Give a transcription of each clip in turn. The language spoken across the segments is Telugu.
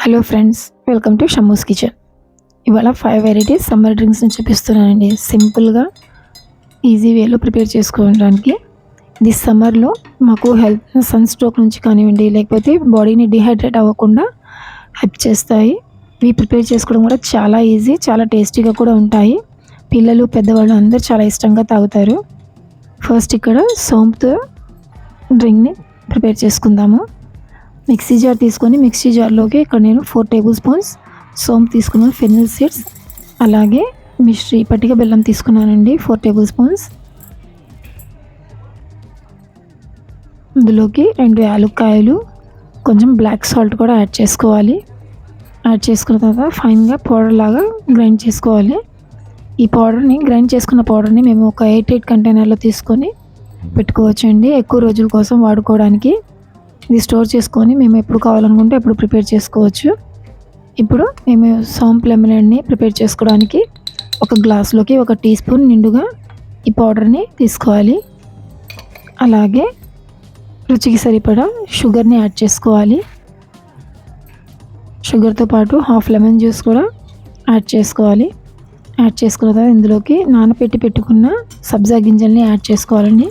Hello friends, welcome to Shammu's kitchen. ఇవాళ 5 వెరైటీస్ సమ్మర్ డ్రింక్స్ని చూపిస్తున్నానండి. సింపుల్గా ఈజీ వేలో ప్రిపేర్ చేసుకోవడానికి. ఇది సమ్మర్లో మాకు సన్ స్ట్రోక్ నుంచి కానివ్వండి, లేకపోతే బాడీని డిహైడ్రేట్ అవ్వకుండా హెల్ప్ చేస్తాయి. ఇవి ప్రిపేర్ చేసుకోవడం కూడా చాలా ఈజీ, చాలా టేస్టీగా కూడా ఉంటాయి. పిల్లలు, పెద్దవాళ్ళు అందరూ చాలా ఇష్టంగా తాగుతారు. ఫస్ట్ ఇక్కడ సోంపుతో డ్రింక్ని ప్రిపేర్ చేసుకుందాము. మిక్సీ జార్ తీసుకొని మిక్సీ జార్లోకి ఇక్కడ నేను 4 టేబుల్ స్పూన్స్ సోంపు తీసుకున్నాను, ఫెనిల్ సీడ్స్, అలాగే మిశ్రీ పట్టిక బెల్లం తీసుకున్నానండి 4 టేబుల్ స్పూన్స్. ఇందులోకి 2 యాలక్కాయలు, కొంచెం బ్లాక్ సాల్ట్ కూడా యాడ్ చేసుకోవాలి. యాడ్ చేసుకున్న తర్వాత ఫైన్గా పౌడర్ లాగా గ్రైండ్ చేసుకోవాలి. ఈ పౌడర్ని గ్రైండ్ చేసుకున్న పౌడర్ని మేము ఒక 8 కంటైనర్లో తీసుకొని పెట్టుకోవచ్చండి, ఎక్కువ రోజుల కోసం వాడుకోవడానికి. ఇది స్టోర్ చేసుకొని మేము ఎప్పుడు కావాలనుకుంటే ఎప్పుడు ప్రిపేర్ చేసుకోవచ్చు. ఇప్పుడు మేము సోంపు లెమనేడ్ని ప్రిపేర్ చేసుకోవడానికి ఒక గ్లాస్లోకి 1 టీ స్పూన్ నిండుగా ఈ పౌడర్ని తీసుకోవాలి. అలాగే రుచికి సరిపడా షుగర్ని యాడ్ చేసుకోవాలి. షుగర్తో పాటు హాఫ్ లెమన్ జ్యూస్ కూడా యాడ్ చేసుకోవాలి. యాడ్ చేసుకున్న తర్వాత ఇందులోకి నానబెట్టి పెట్టుకున్న సబ్జా గింజల్ని యాడ్ చేసుకోవాలండి.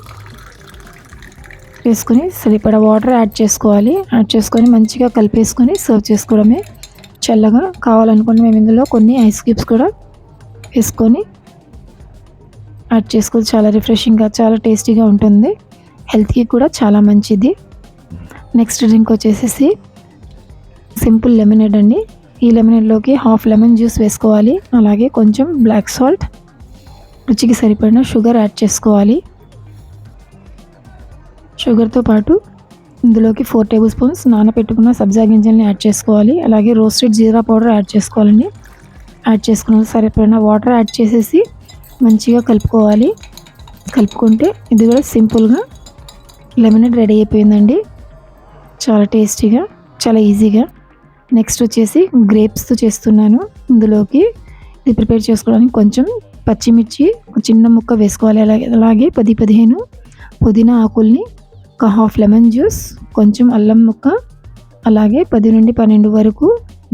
వేసుకొని సరిపడా వాటర్ యాడ్ చేసుకోవాలి. యాడ్ చేసుకొని మంచిగా కలిపేసుకొని సర్వ్ చేసుకోవడమే. చల్లగా కావాలనుకుంటే మేము ఇందులో కొన్ని ఐస్ క్యూబ్స్ కూడా వేసుకొని యాడ్ చేసుకోవాలి. చాలా రిఫ్రెషింగ్గా, చాలా టేస్టీగా ఉంటుంది. హెల్త్కి కూడా చాలా మంచిది. నెక్స్ట్ డ్రింక్ వచ్చేసి సింపుల్ లెమనేడ్ అండి. ఈ లెమనేడ్లోకి హాఫ్ లెమన్ జ్యూస్ వేసుకోవాలి. అలాగే కొంచెం బ్లాక్ సాల్ట్, రుచికి సరిపడిన షుగర్ యాడ్ చేసుకోవాలి. షుగర్తో పాటు ఇందులోకి 4 టేబుల్ స్పూన్స్ నానబెట్టుకున్న సబ్జా గింజల్ని యాడ్ చేసుకోవాలి. అలాగే రోస్టెడ్ జీరా పౌడర్ యాడ్ చేసుకోవాలండి. యాడ్ చేసుకున్న సరిపడిన వాటర్ యాడ్ చేసేసి మంచిగా కలుపుకోవాలి. కలుపుకుంటే ఇది కూడా సింపుల్గా లెమనేడ్ రెడీ అయిపోయిందండి. చాలా టేస్టీగా, చాలా ఈజీగా. నెక్స్ట్ వచ్చేసి గ్రేప్స్తో చేస్తున్నాను. ఇందులోకి ఇది ప్రిపేర్ చేసుకోవడానికి కొంచెం పచ్చిమిర్చి ఒక చిన్న ముక్క వేసుకోవాలి. అలాగే 10-15 పుదీనా ఆకుల్ని, ఒక హాఫ్ లెమన్ జ్యూస్, కొంచెం అల్లం ముక్క, అలాగే 10 నుండి 12 వరకు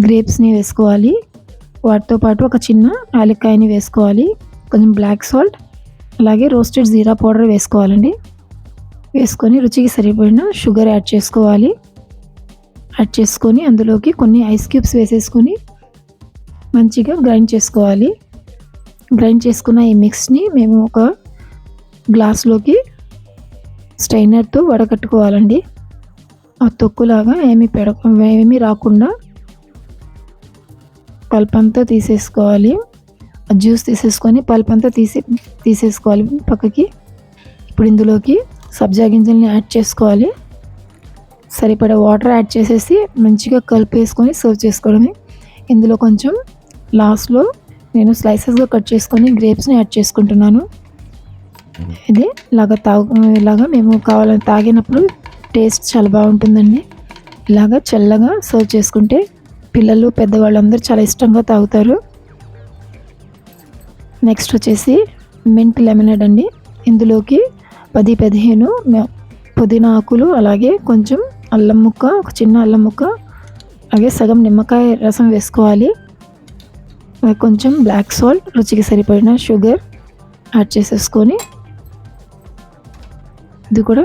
గ్రేప్స్ని వేసుకోవాలి. వాటితో పాటు ఒక చిన్న యాలక్కాయని వేసుకోవాలి. కొంచెం బ్లాక్ సాల్ట్, అలాగే రోస్టెడ్ జీరా పౌడర్ వేసుకోవాలండి. వేసుకొని రుచికి సరిపడిన షుగర్ యాడ్ చేసుకోవాలి. యాడ్ చేసుకొని అందులోకి కొన్ని ఐస్ క్యూబ్స్ వేసేసుకొని మంచిగా గ్రైండ్ చేసుకోవాలి. గ్రైండ్ చేసుకున్న ఈ మిక్స్ని మేము ఒక గ్లాస్లోకి స్ట్రైనర్తో వడగట్టుకోవాలండి. ఆ తొక్కులాగా ఏమీ రాకుండా పల్ప్ అంతా తీసేసుకోవాలి. ఆ జ్యూస్ తీసేసుకొని పల్ప్ అంతా తీసేసుకోవాలి పక్కకి. ఇప్పుడు ఇందులోకి సబ్జా గింజల్ని యాడ్ చేసుకోవాలి. సరిపడా వాటర్ యాడ్ చేసేసి మంచిగా కలిపేసుకొని సర్వ్ చేసుకోవడమే. ఇందులో కొంచెం లాస్ట్లో నేను స్లైసెస్గా కట్ చేసుకొని గ్రేప్స్ని యాడ్ చేసుకుంటున్నాను. ఇది ఇలాగా మేము కావాలని తాగినప్పుడు టేస్ట్ చాలా బాగుంటుందండి. ఇలాగా చల్లగా సర్వ్ చేసుకుంటే పిల్లలు, పెద్దవాళ్ళు అందరూ చాలా ఇష్టంగా తాగుతారు. నెక్స్ట్ వచ్చేసి మింట్ లెమనేడ్ అండి. ఇందులోకి 10-15 పుదీనా ఆకులు, అలాగే కొంచెం అల్లం ముక్క, ఒక చిన్న అల్లం ముక్క, అలాగే సగం నిమ్మకాయ రసం వేసుకోవాలి. కొంచెం బ్లాక్ సాల్ట్, రుచికి సరిపడిన షుగర్ యాడ్ చేసేసుకొని ఇది కూడా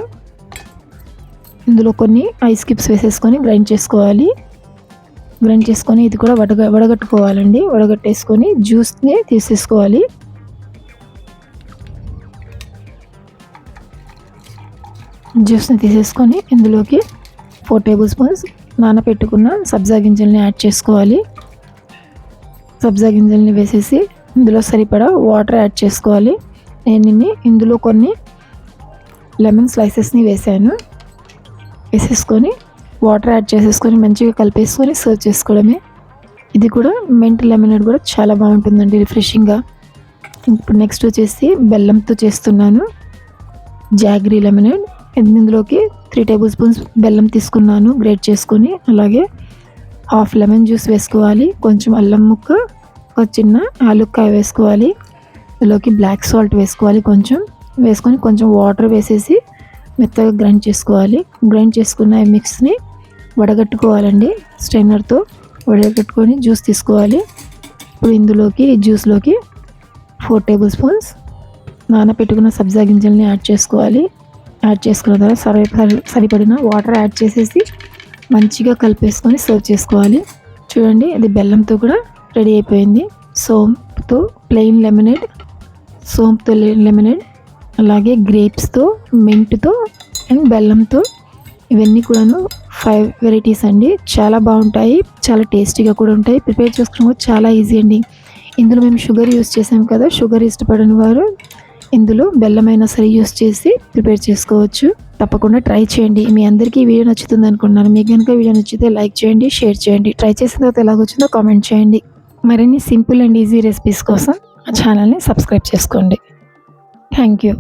ఇందులో కొన్ని ఐస్ క్యూబ్స్ వేసేసుకొని గ్రైండ్ చేసుకోవాలి. గ్రైండ్ చేసుకొని ఇది కూడా వడగట్టుకోవాలండి. వడగట్టేసుకొని జ్యూస్ని తీసేసుకోవాలి. జ్యూస్ని తీసేసుకొని ఇందులోకి 4 టేబుల్ స్పూన్స్ నానబెట్టుకున్న సబ్జా గింజల్ని యాడ్ చేసుకోవాలి. సబ్జా గింజల్ని వేసేసి ఇందులో సరిపడా వాటర్ యాడ్ చేసుకోవాలి. నేను ఇందులో కొన్ని లెమన్ స్లైసెస్ని వేసేసుకొని వాటర్ యాడ్ చేసేసుకొని మంచిగా కలిపేసుకొని సర్వ్ చేసుకోవడమే. ఇది కూడా మింట్ లెమనేడ్ కూడా చాలా బాగుంటుందండి, రిఫ్రెషింగ్గా. ఇప్పుడు నెక్స్ట్ వచ్చేసి బెల్లంతో చేస్తున్నాను జాగరీ లెమనేడ్. ఇందులోకి 3 టేబుల్ స్పూన్స్ బెల్లం తీసుకున్నాను గ్రేట్ చేసుకొని. అలాగే హాఫ్ లెమన్ జ్యూస్ వేసుకోవాలి. కొంచెం అల్లం ముక్క, ఒక చిన్న యాలక్కాయ వేసుకోవాలి. ఇందులోకి బ్లాక్ సాల్ట్ వేసుకోవాలి. వేసుకొని కొంచెం వాటర్ వేసేసి మెత్తగా గ్రైండ్ చేసుకోవాలి. గ్రైండ్ చేసుకున్న ఈ మిక్స్ని వడగట్టుకోవాలండి. స్ట్రైనర్తో వడగట్టుకొని జ్యూస్ తీసుకోవాలి. ఇప్పుడు ఇందులోకి జ్యూస్లోకి 4 టేబుల్ స్పూన్స్ నానబెట్టుకున్న సబ్జా గింజల్ని యాడ్ చేసుకోవాలి. యాడ్ చేసుకున్న తర్వాత సరిపడిన వాటర్ యాడ్ చేసేసి మంచిగా కలిపేసుకొని సర్వ్ చేసుకోవాలి. చూడండి, అది బెల్లంతో కూడా రెడీ అయిపోయింది. సోంపుతో ప్లెయిన్ లెమనేడ్, సోంపుతో లెమనేడ్, అలాగే గ్రేప్స్తో, మింట్తో అండ్ బెల్లంతో, ఇవన్నీ కూడాను 5 వెరైటీస్ అండి. చాలా బాగుంటాయి, చాలా టేస్టీగా కూడా ఉంటాయి. ప్రిపేర్ చేసుకోవడం కూడా చాలా ఈజీ అండి. ఇందులో మేము షుగర్ యూస్ చేసాం కదా, షుగర్ ఇష్టపడని వారు ఇందులో బెల్లమైనా సరే యూస్ చేసి ప్రిపేర్ చేసుకోవచ్చు. తప్పకుండా ట్రై చేయండి. మీ అందరికీ ఈ వీడియో నచ్చుతుంది అనుకుంటున్నాను. మీకు కనుక వీడియో నచ్చితే లైక్ చేయండి, షేర్ చేయండి. ట్రై చేసిన తర్వాత ఎలాగొచ్చిందో కామెంట్ చేయండి. మరిన్ని సింపుల్ అండ్ ఈజీ రెసిపీస్ కోసం మా ఛానల్ని సబ్స్క్రైబ్ చేసుకోండి. Thank you.